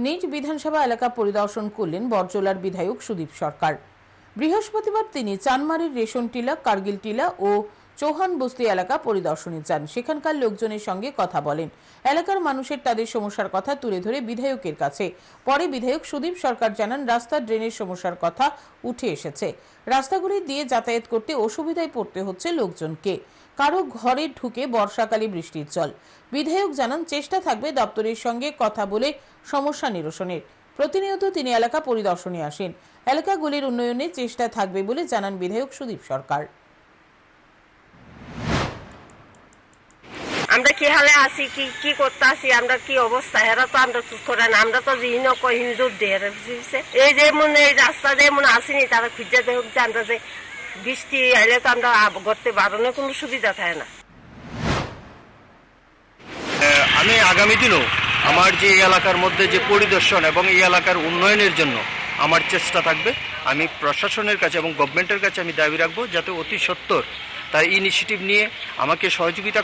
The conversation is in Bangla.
নিজ বিধানসভা এলাকা পরিদর্শন করলেন বড়জলার বিধায়ক সুদীপ সরকার। বৃহস্পতিবার তিনি চানমারির রেশন টিলা, কার্গিল টিলা ও চৌহান বস্তি এলাকা পরিদর্শনে যান। সেখানকার লোকজনের সঙ্গে কথা বলেন। এলাকার মানুষের তাদের সমস্যার কথা তুলে ধরে বিধায়কের কাছে। পরে বিধায়ক সুদীপ সরকার জানান, রাস্তা ড্রেনের সমস্যার কথা উঠে এসেছে। রাস্তাগুলি দিয়ে যাতায়াত করতে অসুবিধায় পড়তে হচ্ছে লোকজনকে। কারো ঘরে ঢুকে বর্ষাকালে বৃষ্টির জল। বিধায়ক জানান, চেষ্টা থাকবে দপ্তরের সঙ্গে কথা বলে সমস্যা নিরসনের। প্রতিনিয়ত তিনি এলাকা পরিদর্শনে আসেন। এলাকাগুলির উন্নয়নে চেষ্টা থাকবে বলে জানান বিধায়ক সুদীপ সরকার। আমরা কি হালে আছি, কি করতে আছি, আমরা কি অবস্থা, এরা তো আমরা চুপ করে না। আমরা তো হিন্দুর দেহের এই যেমন এই রাস্তা যেমন আসেনি, তারা খুঁজে দেখ যে আমরা যে বৃষ্টি এলে তো আমরা করতে বারণের কোনো সুবিধা থাকে না। আমি আগামী দিনও আমার যে এলাকার মধ্যে যে পরিদর্শন এবং এই এলাকার উন্নয়নের জন্য আমার চেষ্টা থাকবে। আমি প্রশাসনের কাছে এবং গভর্নমেন্টের কাছে আমি দাবি রাখবো যাতে অতি সত্বর তার ইনিশিয়েটিভ নিয়ে আমাকে সহযোগিতা